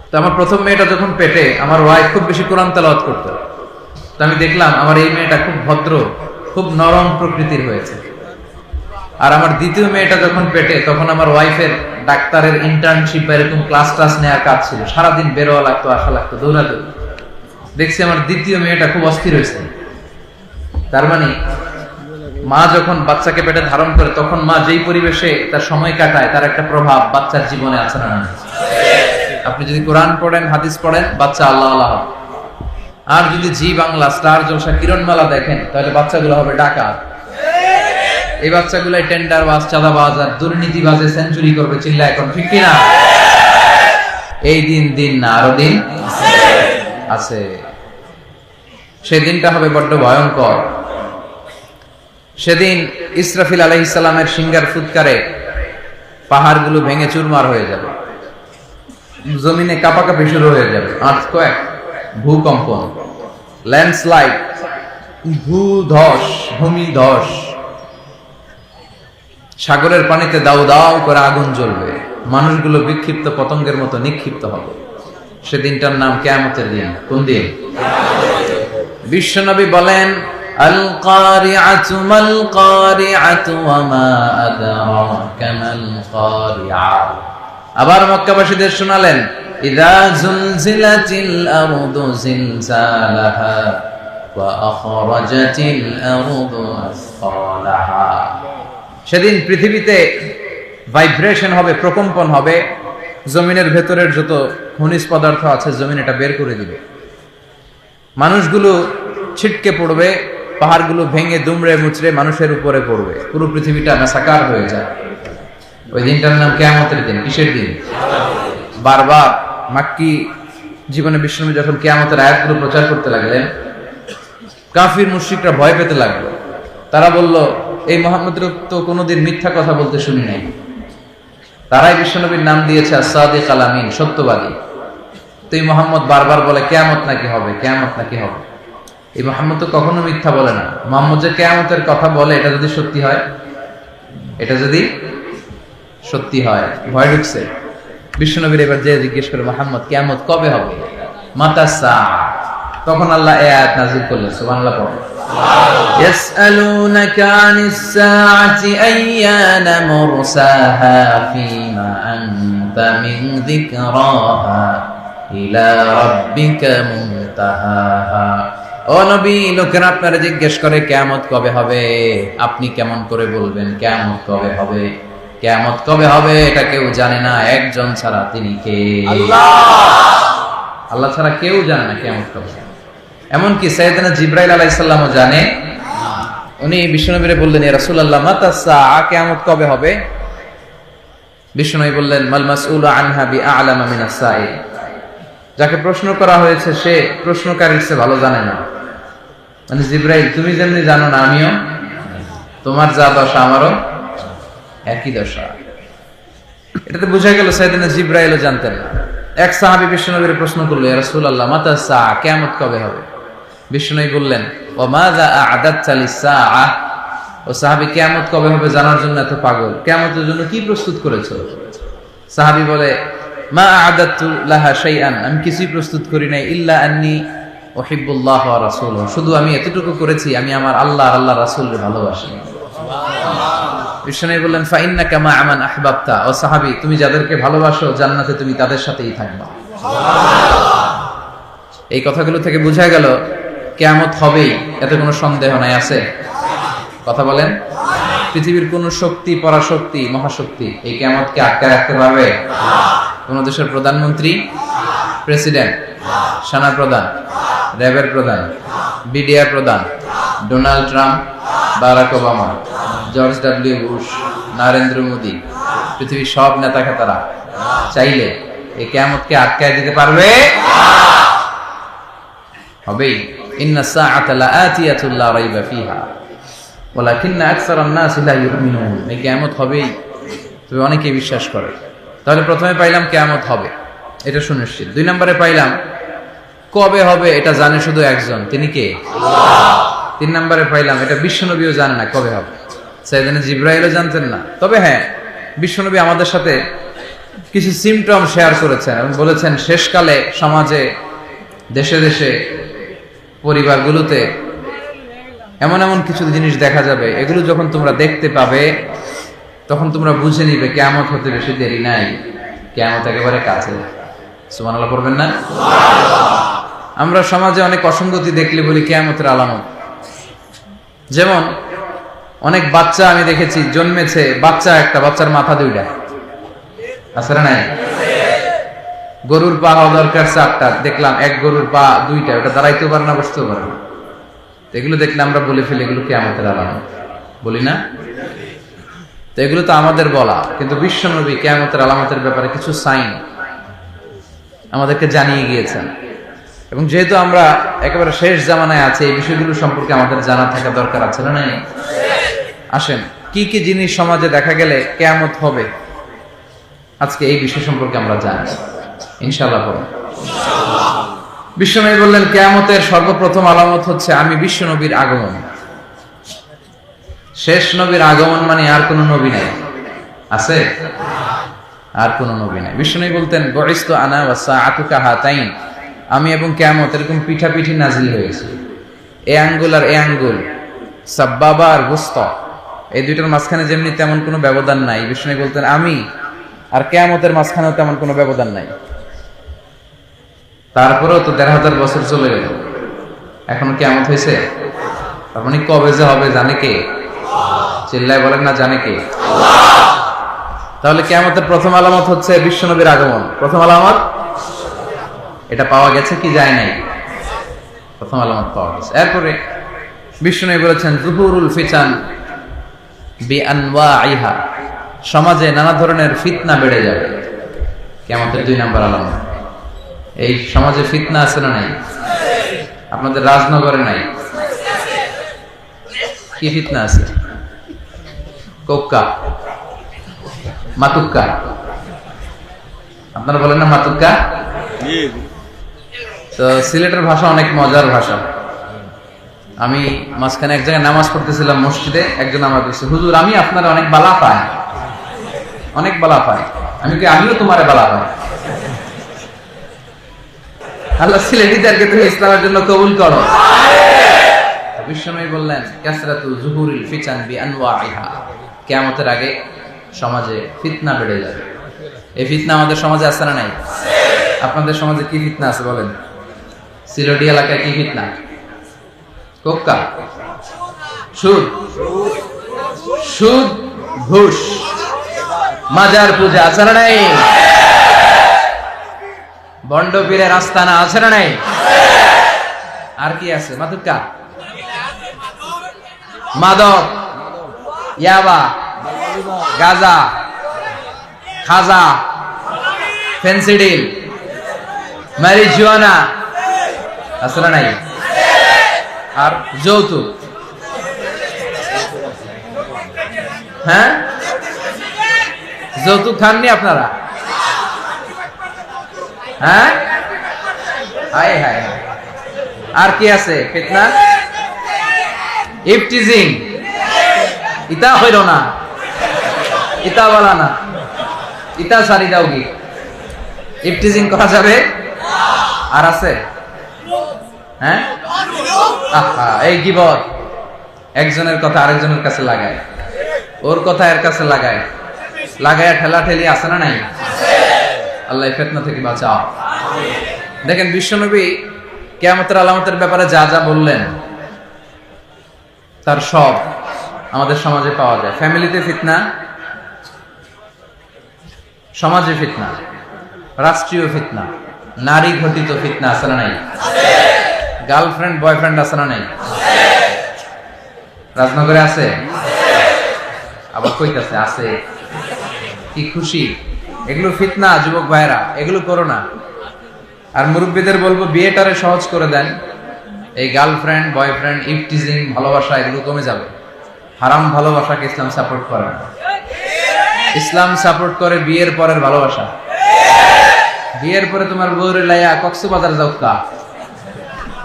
তো আমার প্রথম মেয়েটা যখন পেটে, আমার ওয়াইফ খুব বেশি কোরআন তেলাওয়াত করতো। তো আমি দেখলাম আমার এই মেয়েটা খুব ভদ্র, খুব নরম প্রকৃতির হয়েছে। আর আমার দ্বিতীয় মেয়েটা যখন পেটে, তখন আমার ওয়াইফের ডাক্তারের ইন্টার্নশিপ এরকম ক্লাস নেওয়ার কাজ ছিল, সারাদিন বেরোয়া লাগতো, আসা লাগতো, দৌড়াদৌড়ি। দেখছি আমার দ্বিতীয় মেয়েটা খুব অস্থির হয়েছে। তার মানে মা যখন বাচ্চাকে পেটে ধারণ করে, তখন মা যেই পরিবেশে তার সময় কাটায়, তার একটা প্রভাব বাচ্চার জীবনে আছে না? আপনি যদি কোরআন পড়েন, হাদিস পড়েন, বাচ্চা আল্লাহ আল্লাহ। আর যদি জি বাংলা, স্টার জলসা, কিরণমালা দেখেন, তাহলে বাচ্চাগুলো হবে ডাকাত। এই বাচ্চাগুলাই টেন্ডার বাজ, চাঁদাবাজ আর দুর্নীতিবাজে সেঞ্চুরি করবে। চিল্লা এখন ঠিক কিনা? এই দিন না আরো দিন আছে। সেই দিনটা হবে বড্ড ভয়ঙ্কর। সেদিন ইসরাফিল আলাইহিস সালামের সিংহার ফুৎকারে পাহাড়গুলো ভেঙে চুরমার হয়ে যাবে, জমিনে কাঁপাকাঁপি শুরু হয়ে যাবে, আর্থকোয়েক, ভূকম্পন, ল্যান্ডস্লাইড, ভূধস, ভূমিধস, সাগরের পানিতে দাউ দাউ করে আগুন জ্বলবে, মানুষগুলো বিক্ষিপ্ত পতঙ্গের মতো নিক্ষিপ্ত হবে। সেদিনটার নাম কিয়ামতের দিন। কোন দিন? বিশ্বনবী বলেন, আল কারিআতু মাল কারিআতু ওয়া মা আদরাকা মাল কারিআ। আবার মক্কাবাসীদের শোনালেন, ইযা যুলজিলাতিল আরদু জিলজালাহা ওয়া আখরাজাতিল আরদু আসফালাহা। সেদিন পৃথিবীতে ভাইব্রেশন হবে, প্রকম্পন হবে, জমিনের ভেতরের যত খনিজ পদার্থ আছে জমিন এটা বের করে দিবে, মানুষগুলো ছিটকে পড়বে, পাহাড়গুলো ভেঙে দুমড়ে মুচড়ে মানুষের উপরে পড়বে, পুরো পৃথিবীটা মেসাকার হয়ে যায়। ওই দিনটার নাম কিয়ামতের দিন। কিসের দিন? বারবার মাক্কি জীবনে বিশ্বনবী যখন কিয়ামতের আয়াতগুলো প্রচার করতে লাগলেন, কাফির মুশরিকরা ভয় পেতে লাগলো। তারা বলল, এই মুহাম্মদের তো কোনোদিন মিথ্যা কথা বলতে শুনি নাই। তারাই বিশ্বনবীর নাম দিয়েছে as-সাদিক আল-আমিন, সত্যবাদী। তো এই মুহাম্মদ বারবার বলে কিয়ামত নাকি হবে, কিয়ামত নাকি হবে। এই মুহাম্মদ তো কখনো মিথ্যা বলে না। মুহাম্মদ যে কিয়ামতের কথা বলে, এটা যদি সত্যি হয়, এটা যদি সত্যি হয়, ভয় ঢুকছে। বিশ্বনবীর এবার যে জিজ্ঞেস করে, মুহাম্মদ কিয়ামত কবে হবে, মাতা সাআ, তখন আল্লাহ এই আয়াত নাযিল করলেন। সুবহানাল্লাহ পড়ুন। يسألونك عن الساعة أيان مرساها فيما أنت من ذكراها إلى ربك منتهاها। ও নবী, লোকেরা আপনারা জিজ্ঞেস করে কিয়ামত কবে হবে, আপনি কেমন করে বলবেন কিয়ামত কবে হবে? কিয়ামত কবে হবে এটা কেউ জানে না, একজন ছাড়া, তিনি কে? আল্লাহ। আল্লাহ ছাড়া কেউ জানে না কিয়ামত কবে। এমনকি সাইয়েদনা জিবরাইল আলাইহিস সালামও জানে। উনি বিশ্বনবীরে বললেন, ইয়া রাসূলুল্লাহ মাতা সাআ, কিয়ামত কবে হবে? বিশ্বনবী বললেন, মাল মাসউলু আনহা বিআ'লামা মিনাস সাইল। যাকে প্রশ্ন করা হয়েছে সে প্রশ্নকারীর চেয়ে ভালো জানে না। মানে জিবরাইল, তুমি যেমনি জানো না, আমিও, তোমার যা দশা আমারও একই দশা। এটাতে বোঝা গেল সাইয়েদনা জিবরাইলও জানতেন না। এক সাহাবী বিশ্বনবীর প্রশ্ন করলো, ইয়া রাসূলুল্লাহ মাতা সাআ, কিয়ামত কবে হবে? বিশ্বনবী বললেন, ওয়া মাযা আ'দাততা লিস-সাআ। ও সাহাবী, কিয়ামত কবে হবে জানার জন্য এত পাগল, কিয়ামতের জন্য কি প্রস্তুত করেছো? সাহাবী বলে, মা আ'দাততু লাহা শাইআন, আমি কিছুই প্রস্তুত করি নাই, ইল্লা আন্নী উহিব্বুল্লাহ ওয়া রাসূলুহু, শুধু আমি এতটুকু করেছি, আমি আমার আল্লাহ আর আল্লাহর রাসূলকে ভালোবাসি। বিশ্বনবী বললেন, ফা ইন্নাকা মা আমান আহবাবতা। ও সাহাবী, তুমি যাদেরকে ভালোবাসো জান্নাতে তুমি তাদের সাথেই থাকবা। এই কথাগুলো থেকে বোঝা গেল কিয়ামত হবেই, এতে কোনো সন্দেহ নাই। আছে? কথা বলেন। পৃথিবীর কোন শক্তি, পরাশক্তি, মহাশক্তি এই কিয়ামতকে আটকায় রাখতে পারবে? কোন দেশের প্রধানমন্ত্রী, প্রেসিডেন্ট, সেনা প্রধান, র্যাবের প্রধান, বিডিআর প্রধান, Donald Trump, Barack Obama, George W Bush, Narendra Modi, পৃথিবীর সব নেতা খেতারা চাইলে এই কিয়ামতকে আটকায় দিতে পারবে? হবেই। ইন্না সাআতা লাআতিয়াতুন লা রাইবা ফিহা ওয়ালাকিন্না আকসারান নাস লা ইউমিনুন। এই কিয়ামত হবেই, তবে অনেকেই বিশ্বাস করে। তাহলে প্রথমে পাইলাম কিয়ামত হবে, এটা সুনিশ্চিত। 2 নম্বরে পাইলাম কবে হবে এটা জানে শুধু একজন, তিনি কে? আল্লাহ। 3 নম্বরে পাইলাম এটা বিশ্বনবীও জানে না কবে হবে, সাইয়েদনা জিবরাইলও জানতেন না। তবে হ্যাঁ, বিশ্বনবী আমাদের সাথে কিছু সিমটম শেয়ার করেছেন এবং বলেছেন শেষকালে সমাজে, দেশে দেশে, পরিবারগুলোতে এমন এমন কিছু জিনিস দেখা যাবে, এগুলো যখন তোমরা দেখতে পাবে তখন তোমরা বুঝে নিবে কিয়ামত হতে বেশি দেরি নাই, কিয়ামত একেবারে কাছে। সুবহানাল্লাহ পড়বেন না? আমরা সমাজে অনেক অসঙ্গতি দেখলে বলি কিয়ামতের আলামত। যেমন অনেক বাচ্চা আমি দেখেছি জন্মেছে, বাচ্চা একটা, বাচ্চার মাথা দুইটা, আছে না নাই? গরুর পা হওয়া দরকার 4টা, দেখলাম এক গরুর পা 2টা, ওটা দাঁড়াইতেও পারে না, বসতেও পারে না। এগুলো দেখলে আমরা বলে ফেলি এগুলো কিয়ামতের আলামত, বলি না? তো এগুলো তো আমাদের বলা, কিন্তু বিশ্বনবী কিয়ামতের আলামতের ব্যাপারে কিছু সাইন আমাদেরকে জানিয়ে গিয়েছেন। এবং যেহেতু আমরা একেবারে শেষ জামানায় আছি, এই বিষয়গুলো সম্পর্কে আমাদের জানা থাকা দরকার আছে না নাই? আসেন, কি কি জিনিস সমাজে দেখা গেলে কিয়ামত হবে, আজকে এই বিষয় সম্পর্কে আমরা জানি ইনশাআল্লাহ। বিশ্বনবী বললেন কিয়ামতের সর্বপ্রথম আলামত হচ্ছে আমি বিশ্বনবীর আগমন। শেষ নবীর আগমন মানে আর কোন নবী নাই, আছে? আর কোন নবী নাই। বিশ্বনবী বলতেন বুইসতু আনা ওয়া সাআতু কাহাতাইন, আমি এবং কিয়ামত এরকম পিঠাপিঠি নাজিল হয়েছে। এই আঙ্গুল আর এই আঙ্গুল, সাব্বাবা আর বুসতা, এই দুইটার মাঝখানে যেমনি তেমন কোনো ব্যবধান নাই। বিশ্বনবী বলতেন আমি আর কিয়ামতের মাঝখানেও তেমন কোনো ব্যবধান নাই। তারপরেও তো ১৫০০ বছর চলে গেল, এখনো কিয়ামত হয়েছে? তার মানে কবে যে হবে জানে কে? চিল্লায় বলেন না, জানে কে? তাহলে কিয়ামতের প্রথম আলামত হচ্ছে বিশ্বনবীর আগমন। প্রথম আলামত এটা পাওয়া গেছে কি যায় নাই? প্রথম আলামত পাওয়া গেছে। এরপরে বিশ্বনবী বলেছেন যুহুরুল ফিতান বিআনওয়াইহা, সমাজে নানা ধরনের ফিতনা বেড়ে যাবে। কিয়ামতের 2 নম্বর আলামত। এই সমাজে ফিতনা আছে না নাই? আপনাদের রাজনগরে নাই? কি ফিতনা আছে? কোক্কা, মাতুক্কা, আপনারা বলেন না মাতুক্কা? তো সিলেটের ভাষা অনেক মজার ভাষা। আমি মাঝখানে এক জায়গায় নামাজ পড়তেছিলাম মসজিদে, একজন আমার বলছে হুজুর আমি আপনারা অনেক বালা পাই, অনেক বালা পাই। আমি কি আমিও তোমারে বালা পাই? আল্লাহ সিলেটিদেরকে তুমি ইসলামের জন্য কবুল করো। বিশ্বনবী বললেন কাসরাতু যুহুরিল ফিতান বিআনওয়াইহা, কিয়ামতের আগে সমাজে ফিতনা বেড়ে যাবে। এই ফিতনা আমাদের সমাজে আছে না নাই? আপনাদের সমাজে কি ফিতনা আছে বলেন? সিলেটি এলাকায় কি ফিতনা? কোক্কা, সুদ, সুদ, ঘুষ, মাজার পূজা আছে না নাই? বন্ড পীরের আস্তানা আছে না নাই? আর কি আছে? মাতুক্কা, মাদক, ইয়াবা, গাজা, খাজা, ফেন্সিডিল, ম্যারিজুয়ানা আছে না নাই? আর যৌতুক, হ্যাঁ যৌতুক খাননি আপনারা? হ্যাঁ, হায় হায়। আর কি আছে ফিতনা? ইফটিজিং, ইতা হইল না, ইতা বলা না, ইতা সারি দাও কি? ইফটিজিং করা যাবে? আর আছে? হ্যাঁ, এই গীবত, একজনের কথা আরেকজনের কাছে লাগায়, ওর কথা এর কাছে লাগায়, লাগায় ঠেলা ঠেলি আছে না নাই? আল্লাহ ফিতনা থেকে বাঁচাও। দেখেন বিশ্বনবী কিয়ামতের আলামতের ব্যাপারে যা যা বললেন তার সব আমাদের সমাজে পাওয়া যায়। ফ্যামিলিতে ফিতনা, সমাজে ফিতনা, রাষ্ট্রীয় ফিতনা, নারী ঘটিত ফিতনা আছে না নাই? গার্লফ্রেন্ড বয়ফ্রেন্ড আছে না নাই? রাজনগরে আছে? আবার কইতাছে আছে। কি খুশি! এগুলো ফিতনা যুবক ভাইরা, এগুলো করো না। আর মুরব্বীদের বলবো বিয়েটারে সহজ করে দেন। এই গার্লফ্রেন্ড বয়ফ্রেন্ড ইফটিজিং ভালোবাসা এগুলো কমে যাবে। হারাম ভালোবাসাকে ইসলাম সাপোর্ট করে না। ইসলাম সাপোর্ট করে বিয়ের পরের ভালোবাসা। বিয়ের পরে তোমার বউরে লাইয়া কক্সবাজার যাওকা,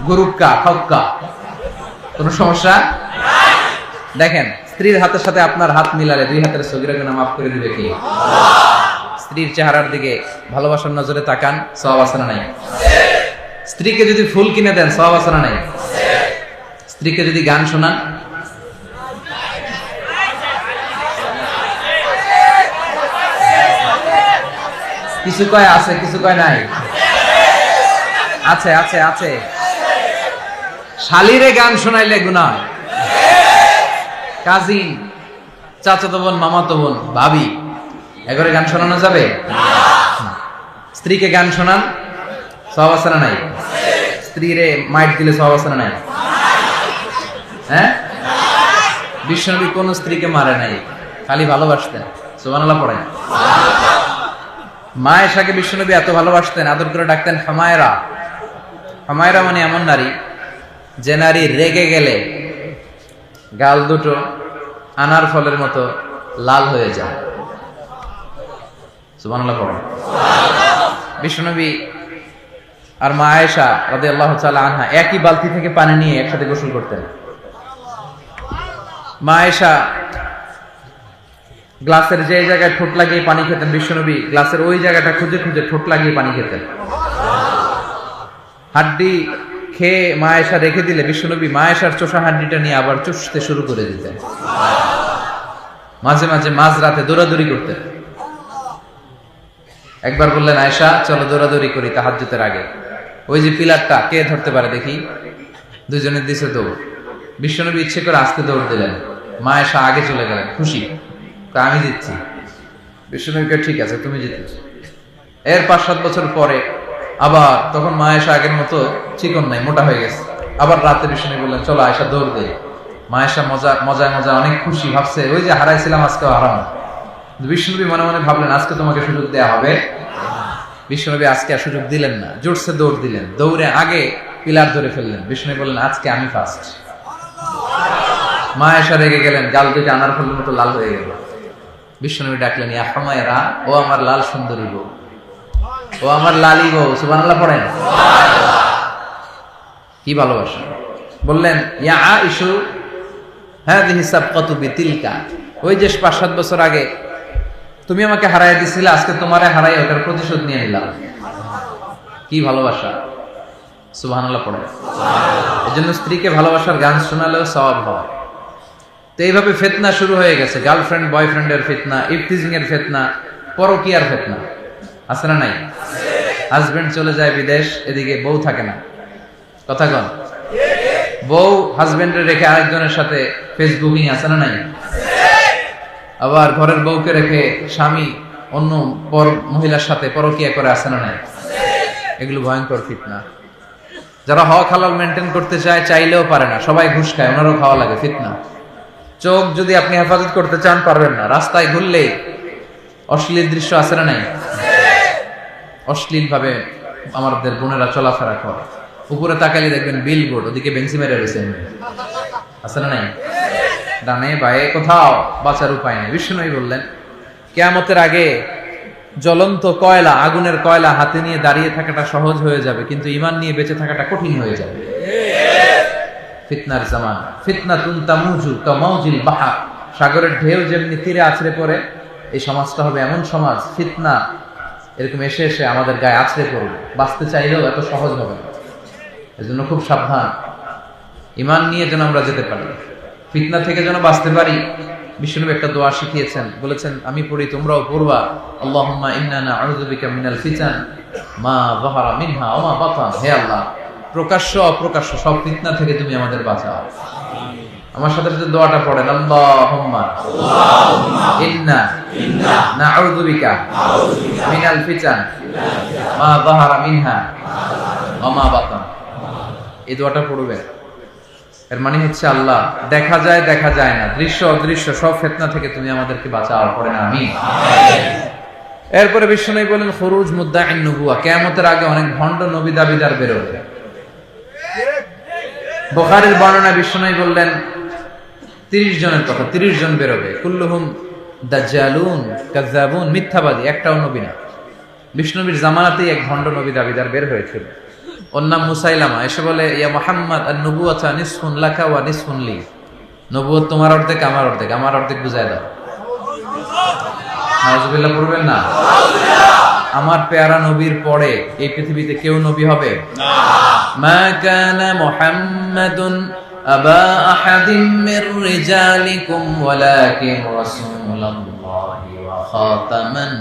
গুরুক্কা খক্কা, কোনো সমস্যা? দেখেন স্ত্রীর হাতের সাথে আপনার হাত মিলালে 2 হাতের সগীরা গুনাহ মাফ করে দিবে কি? স্ত্রীর চেহারার দিকে ভালোবাসার নজরে তাকান, সওয়াব আছে না নাই? স্ত্রীকে যদি ফুল কিনে দেন, সওয়াব আছে না নাই? স্ত্রীকে যদি গান শোনান, কিছু কয় আছে, কিছু কয় নাই। আছে আছে আছে। শালিরে গান শোনাইলে গুনাহ হয়। কাজিন, চাচাতো বোন, মামাতো বোন, ভাবি, এগরে গান শোনানো যাবে না। স্ত্রীকে গান শোনান, সওয়াব আছে না নাই? স্ত্রীরে মাইট দিলে সওয়াব আছে না নাই? হ্যাঁ, বিশ্বনবী কোন স্ত্রীকে মারে নাই, খালি ভালোবাসতেন। সুবহানাল্লাহ পড়েন। মা আয়েশাকে বিশ্বনবী এত ভালোবাসতেন, আদর করে ডাকতেন হামায়রা। হামায়রা মানে এমন নারী যে নারী রেগে গেলে গাল দুটো আনার ফলের মতো লাল হয়ে যায়। সুবহানাল্লাহ পড়েন। বিশ্বনবী আর মা আয়েশা রাদিয়াল্লাহু তাআলা আনহা একই বালতি থেকে পানি নিয়ে একসাথে গোসল করতেন। মা আয়েশা গ্লাসের যে জায়গায় ঠোঁট লাগিয়ে পানি খেতেন, বিশ্বনবী গ্লাসের ওই জায়গাটা খুঁজে খুঁজে ঠোঁট লাগিয়ে পানি খেতেন। হাড্ডি খেয়ে মা আয়েশা রেখে দিলে বিশ্বনবী মা আয়েশার চোষা হাড্ডিটা নিয়ে আবার চুষতে শুরু করে দিতেন। মাঝে মাঝে মাঝরাতে দৌড়াদৌড়ি করতেন। একবার বললেন, আয়েশা চলো দৌড়াদৌড়ি করি তাহাজ্জুদের আগে। ওই যে পিলারটা কে ধরতে পারে দেখি। দুজনের দিছে দৌড়। বিশ্বনবী ইচ্ছে করে আস্তে দৌড় দিলেন, মা আয়েশা আগে চলে গেলেন, খুশি, আমি দিচ্ছি। বিশ্বনবীকে ঠিক আছে, তুমি জিতেছ। এর 5-7 বছর পরে আবার তখন মা আয়েশা আগের মতো চিকন নাই, মোটা হয়ে গেছে। আবার রাতে বিশ্বনবী বললেন, চলো আয়েশা দৌড় দে। মা আয়েশা মজায় অনেক খুশি, ভাবছে ওই যে হারাইছিলাম আজকে হারাম। বিশ্বনবী মনে মনে ভাবলেন, আজকে তোমাকে সুযোগ দেয়া হবে। বিশ্বনবী আজকে আর সুযোগ দিলেন না, জোরসে দৌড় দিলেন। দৌড়ে আগে পিলার ধরে ফেললেন। বিশ্বনবী বললেন, আজকে আমি ফার্স্ট। মা আয়েশা রেগে গেলেন, গাল দুটো আনার ফলের মতো লাল হয়ে গেল। বিশ্বনবী ডাকলেন, ইয়া হামায়রা, ও আমার লাল সুন্দরী বউ, ও আমার লালি বউ। সুবহানাল্লাহ পড়েন। কি ভালোবাসা। বললেন, ইয়া আয়েশু হাযিহি সাবকাতু বিতিলকা, ওই যে 5-7 বছর আগে তুমি আমাকে হারাই দিছিলে, আজকে তোমারে হারাই ওটার প্রতিশোধ নিয়ে নিলাম। কি ভালোবাসা। সুবহানাল্লাহ পড়েন। এজন্য স্ত্রীকে ভালোবাসার গান শোনালেও সওয়াব হয়। তো এইভাবে ফিতনা শুরু হয়ে গেছে, গার্লফ্রেন্ড বয়ফ্রেন্ডের ফিতনা, ইফতিজিং এর ফিতনা, পরকীয়ার ফিতনা। আছে না নাই? হাজবেন্ড চলে যায় বিদেশ, এদিকে বউ থাকে না। কথা কন। বউ হাজবেন্ডের রেখে আরেকজনের সাথে ফেসবুকিং, আছে না নাই? আবার ঘরের বউকে রেখে স্বামী অন্য পর মহিলার সাথে পরকীয়া করে, আছে না নাই? এগুলো ভয়ঙ্কর ফিতনা। যারা হক হালাল মেনটেন করতে চায়, চাইলেও পারে না, সবাই ঘুষ খায়, ওনারও খাওয়া লাগে। ফিতনা। চোখ যদি আপনি হেফাজত করতে চান, পারবেন না। রাস্তায় ঘুরলে অশ্লীল দৃশ্য, আছে না নাই? অশ্লীল ভাবে আমাদের বোনেরা চলাফেরা করে। উপরে তাকালে দেখবেন বিলবোর্ড, ওদিকে বেঞ্চি মেরে রয়েছে, আছে না নাই? ডানে বায়ে কোথাও বাঁচার উপায় নেই। বিষ্ণুই বললেন, কিয়ামতের আগে জ্বলন্ত কয়লা, আগুনের কয়লা হাতে নিয়ে দাঁড়িয়ে থাকাটা সহজ হয়ে যাবে, কিন্তু ঈমান নিয়ে বেঁচে থাকাটা কঠিন হয়ে যাবে। ফিতনার জামান। ফিতনাতুন তামুজু কামাউজিল বাহর, সাগরের ঢেউ যেমনি তীরে আছড়ে পড়ে, এই সমাজটা হবে এমন সমাজ, ফিতনা এরকম এসে এসে আমাদের গায়ে আছড়ে পড়বে। বাঁচতে চাইলেও এত সহজ হবে না। এজন্য খুব সাবধান, ঈমান নিয়ে যেন আমরা যেতে পারি, ফিতনা থেকে যেন বাঁচতে পারি। বিষ্ণু একটা দোয়া শিখিয়েছেন, বলেছেন আমি পড়ি, তোমরাও পড়বা। আল্লাহুম্মা ইন্না নাউযু বিকা মিনাল ফিতান মা যাহারা মিনহা ওয়া মা বাতান। হে আল্লাহ, প্রকাশ্য অপ্রকাশ্য সব ফিতনা থেকে তুমি আমাদের বাঁচাও। আমার সাথে সাথে দোয়াটা পড়েন, আল্লাহুম্মা ইন্না নাউযু বিকা মিনাল ফিতান মা যাহারা মিনহা ওয়া মা বাতান। এই দোয়াটা পড়বেন। এর মানে হচ্ছে, আল্লাহ, দেখা যায় দেখা যায় না, দৃশ্য অদৃশ্য সব ফিতনা থেকে তুমি আমাদেরকে বাঁচাও। পড়েন আমিন। এরপরে বিশ্বনবী বলেন, খুরুজ মুদ্দাঈন নবুওয়া, কিয়ামতের আগে অনেক ভণ্ড নবী দাবিদার বের হবে। বুখারীর বর্ণনা, বিশ্বনবী বললেন 30 জনের কথা, 30 জন বের হবে। কুল্লুহুম দাজ্জালুন কাযাবুন, মিথ্যাবাদী, একটাও নবী না। বিষ্ণুবীর জামানাতেই এক ভণ্ড নবী দাবিদার বের হয়েছিল। ওর নাম মুসাইলামা। এসে বলে, ইয়া মুহাম্মদ, আন-নবুওয়াতু নিসফুন লাকা ওয়া নিসফুন লি, নবুয়ত তোমার অর্ধেক, আমার অর্ধেক, আমার অর্ধেক বুঝায় দাও। নাউজুবিল্লাহ পড়বেন না? আমার পেয়ারা নবীর পরে এই পৃথিবীতে কেউ নবী হবে না। মা কানা মুহাম্মাদুন আবা আহাদিম মির রিজালিকুম ওয়ালাকিন রাসূলুল্লাহি ওয়া খাতামান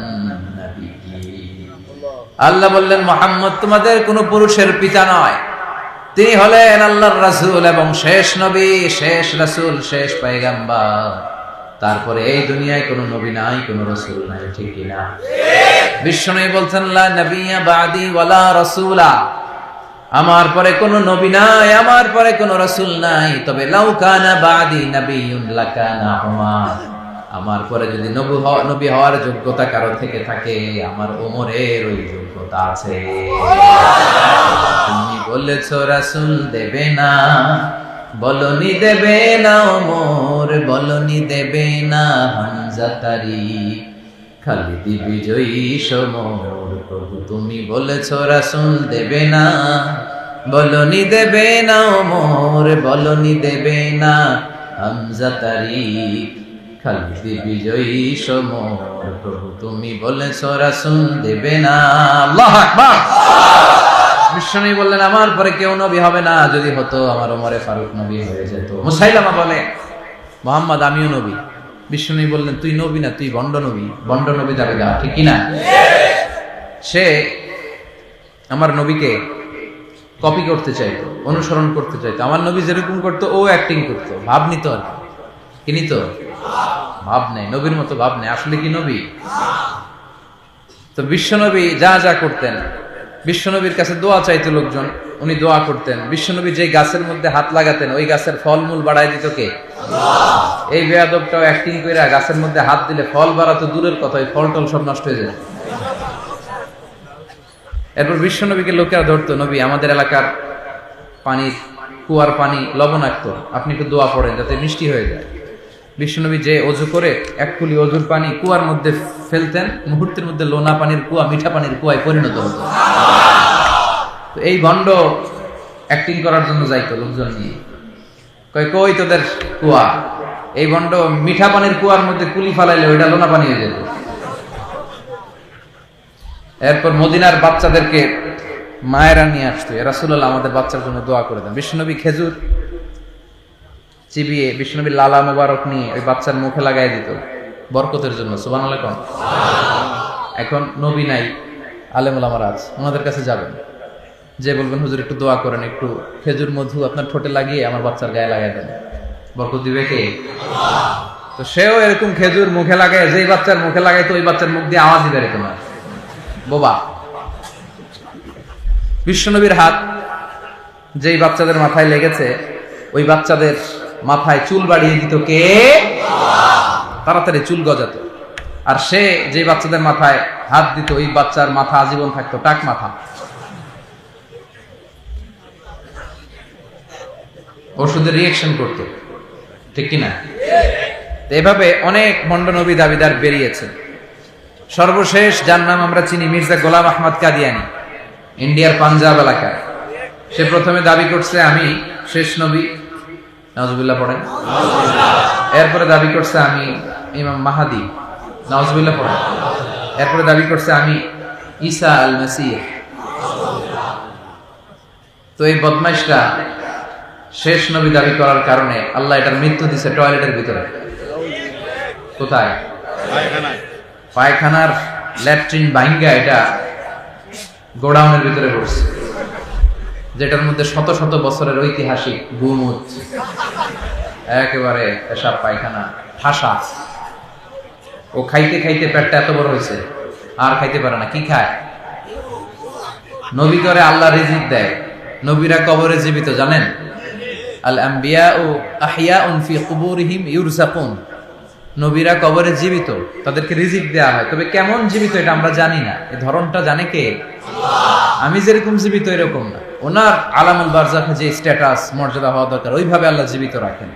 নাবিয়্যিন। আল্লাহ বললেন, মুহাম্মদ তোমাদের কোন পুরুষের পিতা নয়, তিনি হলেন আল্লাহর রাসূল এবং শেষ নবী, শেষ রাসূল, শেষ পয়গম্বর। তারপরে এই দুনিয়ায় কোনো নবী নাই, কোনো রাসূল নাই, ঠিক কি না? বিশ্বনবী বলছেন, লা নাবিয়্যা বাদি ওয়ালা রাসূলা, আমার পরে কোনো নবী নাই, আমার পরে কোনো রাসূল নাই। তবে লাউ কানা বাদি নাবিয়্যুন লাকানা উমর, আমার পরে যদি নবী হওয়ার যোগ্যতা কারো থেকে থাকে, আমার ওমরের ওই যোগ্যতা আছে। তুমি বলেছো রাসূল দেবে না, বলনি দেবে না ওমর, বলনি দেবে না হামজা তারিক, খালিদ বিজয়ী সমর। প্রভু তুমি বলেছো রাসূল দেবে না, বলনি দেবে না ওমর, বলনি দেবে না হামজা তারিক, খালিদ বিজয়ী সমর। প্রভু তুমি বলেছো রাসূল দেবে না। আল্লাহু আকবার। বিশ্বনবী বললেন, আমার পরে কেউ নবী হবে না, যদি হতো আমার ওমরে ফারুক নবী হয়ে যেত। মুসাইলামা বলে, মুহাম্মদ আমিও নবী। বিশ্বনবী বললেন, তুই নবী না, তুই ভণ্ড নবী, ভণ্ড নবী দাবিদার, ঠিক কি না? সে আমার নবীকে কপি করতে চাইতো, অনুসরণ করতে চাইতো। আমার নবী যেরকম করতো ও অ্যাক্টিং করতো, ভাব নিত আর কি নিত, ভাব নেই, নবীর মতো ভাব নেই। আসলে কি নবী? তো বিশ্বনবী যা যা করতেন, বিশ্বনবীর কাছে দোয়া চাইতো লোকজন, উনি দোয়া করতেন। বিশ্বনবী যে গাছের মধ্যে হাত লাগাতেন, ওই গাছের ফলমূল বাড়াই দিত কে? এই বেয়াদবটাও অ্যাক্টিং কইরা গাছের মধ্যে হাত দিলে ফল বাড়াতো দূরের কথা, ওই ফল টল সব নষ্ট হয়ে যেত। এরপর বিশ্বনবীকে লোকেরা ধরতো, নবী আমাদের এলাকার পানির কুয়ার পানি লবণাক্ত, আপনি একটু দোয়া পড়েন যাতে মিষ্টি হয়ে যায়। বিশ্বনবী যে অজু করে এক কুলি অজুর পানি কুয়ার মধ্যে ফেলতেন, মুহূর্তের মধ্যে লোনা পানির কুয়া মিঠা পানির কুয়ায় পরিণত হতো। তো এই ভণ্ড অ্যাক্টিং করার জন্য যাইতো লোকজন নিয়ে, কই তোদের কুয়া? এই ভণ্ড মিঠা পানির কুয়ার মধ্যে কুলি ফালাইলে ওইটা লোনা পানি হয়ে যেত। এরপর মদিনার বাচ্চাদেরকে মায়েরা নিয়ে আসতো, রাসূলুল্লাহ আমাদের বাচ্চার জন্য দোয়া করে দেন। বিশ্বনবী খেজুর চিবিয়ে বিশ্বনবীর লালা মোবারক নিয়ে ওই বাচ্চার মুখে লাগাই দিত বরকতের জন্য। সুবহানাল্লাহ। এখন নবী নাই, আলেম ওলামারা আছে, ওনাদের কাছে যাবেন, যে বলবেন হুজুর একটু দোয়া করেন, একটু খেজুর মধু আপনার ঠোঁটে লাগিয়ে আমার বাচ্চার গায়ে লাগাই দেন, বরকত দিবে কে? তো সেও এরকম খেজুর মুখে লাগায়, যেই বাচ্চার মুখে লাগাইতো ওই বাচ্চার মুখ দিয়ে আওয়াজ দিবে এরকম না, বোবা। বিশ্বনবীর হাত যেই বাচ্চাদের মাথায় লেগেছে, ওই বাচ্চাদের মাথায় চুল বাড়িয়ে দিত কে? তাড়াতাড়ি চুল গজাতো। আর সে যে বাচ্চাদের মাথায় হাত দিত, ওই বাচ্চার মাথা আজীবন থাকতো টাক মাথা। ওষুধের রিয়েকশন করতো, ঠিক কিনা? এভাবে অনেক ভণ্ড নবী দাবিদার বেরিয়েছে। সর্বশেষ যার নাম আমরা চিনি, মির্জা গোলাম আহমদ কাদিয়ানি, ইন্ডিয়ার পাঞ্জাব এলাকায়। সে প্রথমে দাবি করছে আমি শেষ নবী, নাউজুবিল্লাহ পড়েন। এরপরে দাবি করছে আমি ইমাম মাহাদি, নাউজুবিল্লাহ পড়েন। এরপরে দাবি করছে আমি ঈসা আল মাসীহ। তো এই বদমাইশটা শেষ নবী দাবি করার কারণে আল্লাহ এটার মৃত্যু দিছে টয়লেটের ভিতরে। কোথায়? পায়খানার ল্যাট্রিন ভাঙ্গা এটা গোডাউনের ভিতরে পড়ছে, যেটার মধ্যে শত শত বছরের ঐতিহাসিক গুমুত, একেবারে পেশাব পায়খানা ঠাসা। ও খাইতে খাইতে পেটটা এত বড় হয়েছে আর খাইতে পারে না। কি খায়? নবী করে আল্লাহ রিজিক দেয়, নবীরা কবরে জীবিত, জানেন? আল আম্বিয়াউ আহইয়াউন ফি কুবুরিহিম ইউরযাকুন। নবীরা কবরে জীবিত, তাদেরকে রিজিক দেয়া হয়। তবে কেমন জীবিত এটা আমরা জানি না, এই ধরনটা জানে কে? আমি যেরকম জীবিত এরকম না, ওনার আলামুল বারজাখে যে স্ট্যাটাস মর্যাদা হওয়া দরকার ওইভাবে আল্লাহ জীবিত রাখেন।